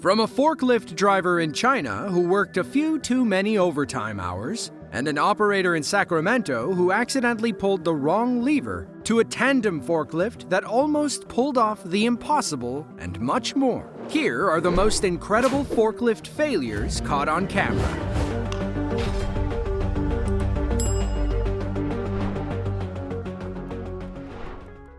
From a forklift driver in China who worked a few too many overtime hours, and an operator in Sacramento who accidentally pulled the wrong lever, to a tandem forklift that almost pulled off the impossible, and much more. Here are the most incredible forklift failures caught on camera.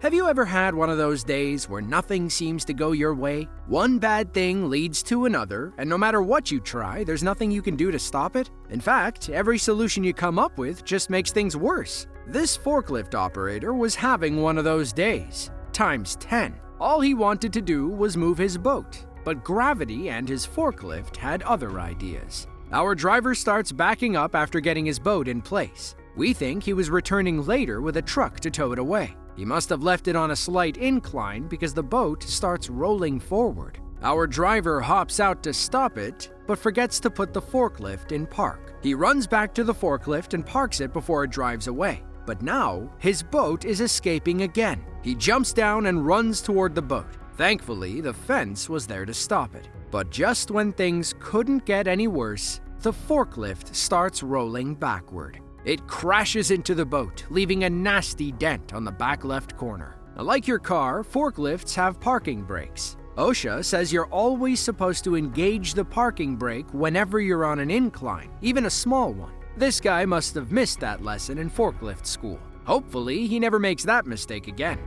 Have you ever had one of those days where nothing seems to go your way? One bad thing leads to another, and no matter what you try, there's nothing you can do to stop it? In fact, every solution you come up with just makes things worse. This forklift operator was having one of those days, times 10. All he wanted to do was move his boat, but gravity and his forklift had other ideas. Our driver starts backing up after getting his boat in place. We think he was returning later with a truck to tow it away. He must have left it on a slight incline because the boat starts rolling forward. Our driver hops out to stop it, but forgets to put the forklift in park. He runs back to the forklift and parks it before it drives away. But now, his boat is escaping again. He jumps down and runs toward the boat. Thankfully, the fence was there to stop it. But just when things couldn't get any worse, the forklift starts rolling backward. It crashes into the boat, leaving a nasty dent on the back left corner. Now, like your car, forklifts have parking brakes. OSHA says you're always supposed to engage the parking brake whenever you're on an incline, even a small one. This guy must have missed that lesson in forklift school. Hopefully, he never makes that mistake again.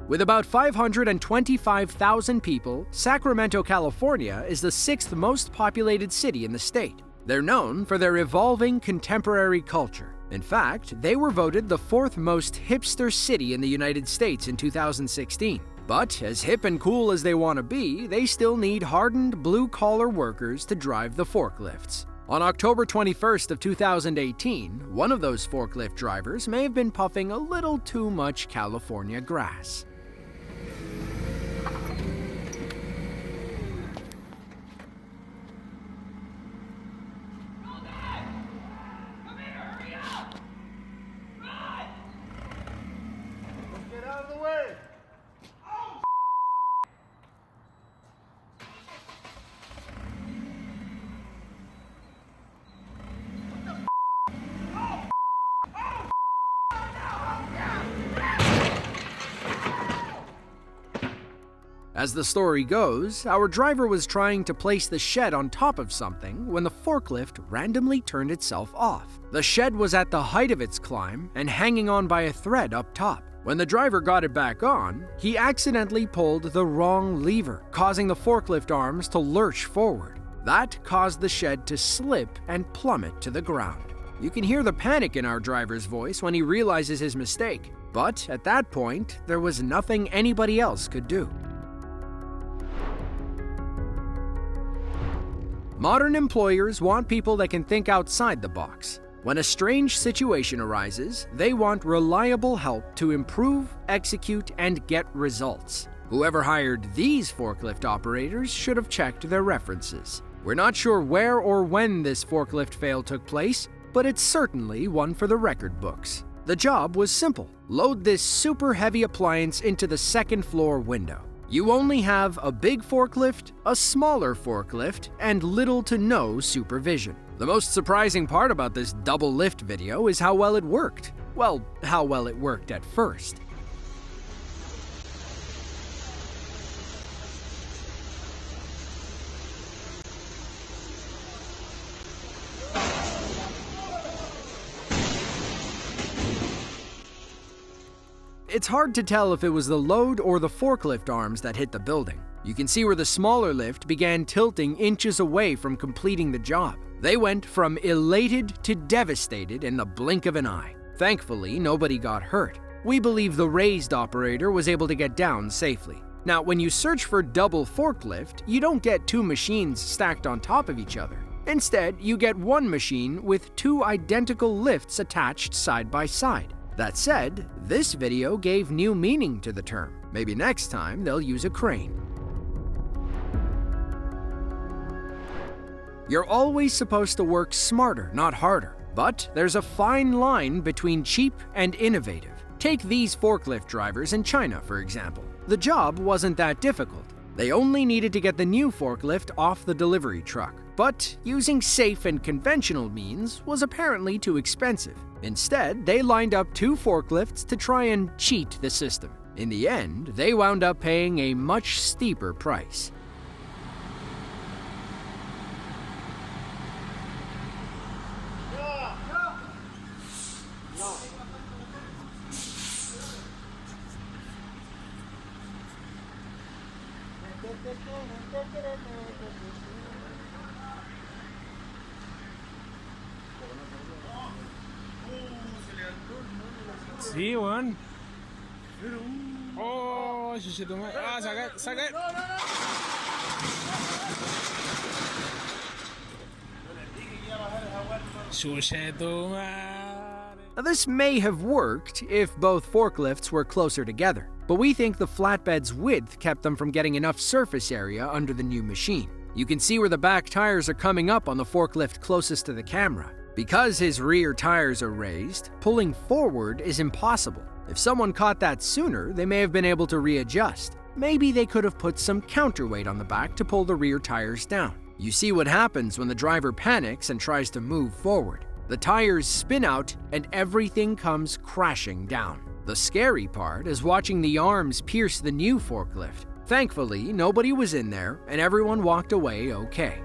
With about 525,000 people, Sacramento, California is the 6th most populated city in the state. They're known for their evolving contemporary culture. In fact, they were voted the 4th most hipster city in the United States in 2016. But as hip and cool as they want to be, they still need hardened blue-collar workers to drive the forklifts. On October 21st of 2018, one of those forklift drivers may have been puffing a little too much California grass. As the story goes, our driver was trying to place the shed on top of something when the forklift randomly turned itself off. The shed was at the height of its climb and hanging on by a thread up top. When the driver got it back on, he accidentally pulled the wrong lever, causing the forklift arms to lurch forward. That caused the shed to slip and plummet to the ground. You can hear the panic in our driver's voice when he realizes his mistake, but at that point, there was nothing anybody else could do. Modern employers want people that can think outside the box. When a strange situation arises, they want reliable help to improve, execute, and get results. Whoever hired these forklift operators should have checked their references. We're not sure where or when this forklift fail took place, but it's certainly one for the record books. The job was simple. Load this super heavy appliance into the second floor window. You only have a big forklift, a smaller forklift, and little to no supervision. The most surprising part about this double lift video is how well it worked. Well, how well it worked at first. It's hard to tell if it was the load or the forklift arms that hit the building. You can see where the smaller lift began tilting inches away from completing the job. They went from elated to devastated in the blink of an eye. Thankfully, nobody got hurt. We believe the raised operator was able to get down safely. Now, when you search for double forklift, you don't get two machines stacked on top of each other. Instead, you get one machine with two identical lifts attached side by side. That said, this video gave new meaning to the term. Maybe next time they'll use a crane. You're always supposed to work smarter, not harder. But there's a fine line between cheap and innovative. Take these forklift drivers in China, for example. The job wasn't that difficult. They only needed to get the new forklift off the delivery truck. But using safe and conventional means was apparently too expensive. Instead, they lined up 2 forklifts to try and cheat the system. In the end, they wound up paying a much steeper price. Sí, weón. Oh, chuchetumare. Ah, saca. Chuchetumare. Now, this may have worked if both forklifts were closer together, but we think the flatbed's width kept them from getting enough surface area under the new machine. You can see where the back tires are coming up on the forklift closest to the camera. Because his rear tires are raised, pulling forward is impossible. If someone caught that sooner, they may have been able to readjust. Maybe they could have put some counterweight on the back to pull the rear tires down. You see what happens when the driver panics and tries to move forward. The tires spin out and everything comes crashing down. The scary part is watching the arms pierce the new forklift. Thankfully, nobody was in there and everyone walked away okay.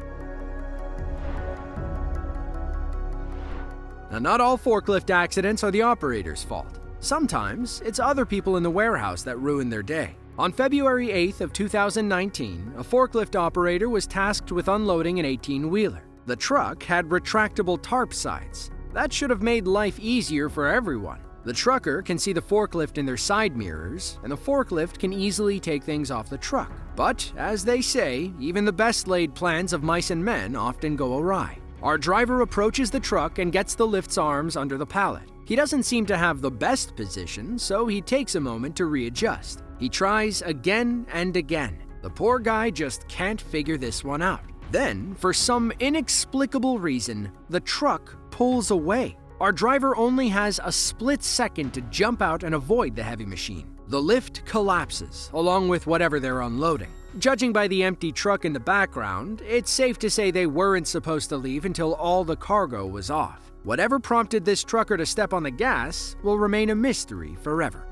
Now, not all forklift accidents are the operator's fault. Sometimes, it's other people in the warehouse that ruin their day. On February 8th of 2019, a forklift operator was tasked with unloading an 18-wheeler. The truck had retractable tarp sides. That should have made life easier for everyone. The trucker can see the forklift in their side mirrors, and the forklift can easily take things off the truck. But, as they say, even the best laid plans of mice and men often go awry. Our driver approaches the truck and gets the lift's arms under the pallet. He doesn't seem to have the best position, so he takes a moment to readjust. He tries again and again. The poor guy just can't figure this one out. Then, for some inexplicable reason, the truck pulls away. Our driver only has a split second to jump out and avoid the heavy machine. The lift collapses, along with whatever they're unloading. Judging by the empty truck in the background, it's safe to say they weren't supposed to leave until all the cargo was off. Whatever prompted this trucker to step on the gas will remain a mystery forever.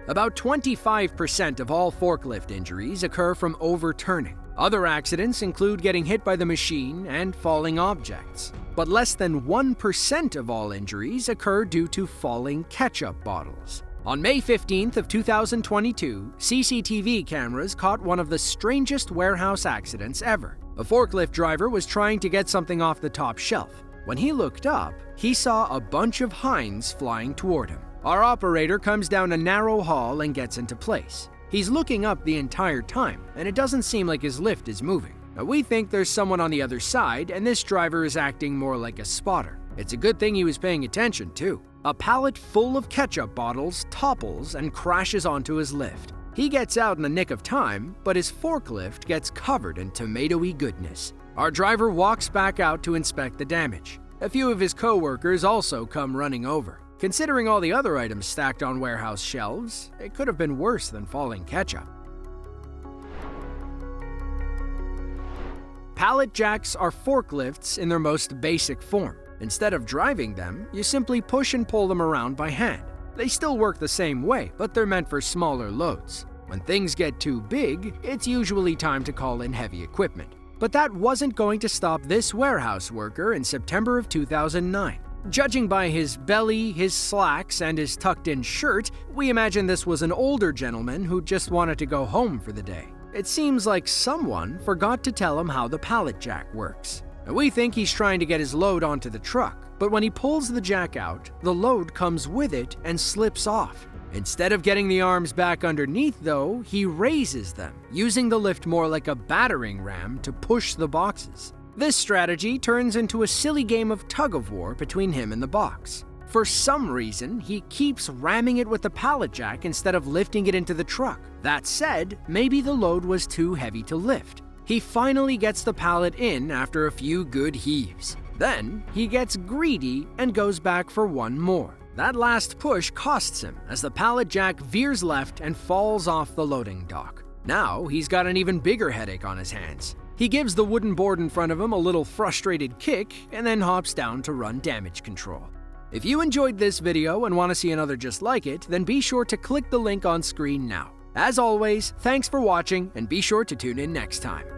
About 25% of all forklift injuries occur from overturning. Other accidents include getting hit by the machine and falling objects. But less than 1% of all injuries occur due to falling ketchup bottles. On May 15th of 2022, CCTV cameras caught one of the strangest warehouse accidents ever. A forklift driver was trying to get something off the top shelf. When he looked up, he saw a bunch of hinds flying toward him. Our operator comes down a narrow hall and gets into place. He's looking up the entire time, and it doesn't seem like his lift is moving. Now, we think there's someone on the other side, and this driver is acting more like a spotter. It's a good thing he was paying attention, too. A pallet full of ketchup bottles topples and crashes onto his lift. He gets out in the nick of time, but his forklift gets covered in tomatoey goodness. Our driver walks back out to inspect the damage. A few of his co-workers also come running over. Considering all the other items stacked on warehouse shelves, it could have been worse than falling ketchup. Pallet jacks are forklifts in their most basic form. Instead of driving them, you simply push and pull them around by hand. They still work the same way, but they're meant for smaller loads. When things get too big, it's usually time to call in heavy equipment. But that wasn't going to stop this warehouse worker in September of 2009. Judging by his belly, his slacks, and his tucked-in shirt, we imagine this was an older gentleman who just wanted to go home for the day. It seems like someone forgot to tell him how the pallet jack works. Now, we think he's trying to get his load onto the truck, but when he pulls the jack out, the load comes with it and slips off. Instead of getting the arms back underneath, though, he raises them, using the lift more like a battering ram to push the boxes. This strategy turns into a silly game of tug-of-war between him and the box. For some reason, he keeps ramming it with the pallet jack instead of lifting it into the truck. That said, maybe the load was too heavy to lift. He finally gets the pallet in after a few good heaves. Then, he gets greedy and goes back for one more. That last push costs him as the pallet jack veers left and falls off the loading dock. Now he's got an even bigger headache on his hands. He gives the wooden board in front of him a little frustrated kick and then hops down to run damage control. If you enjoyed this video and want to see another just like it, then be sure to click the link on screen now. As always, thanks for watching and be sure to tune in next time.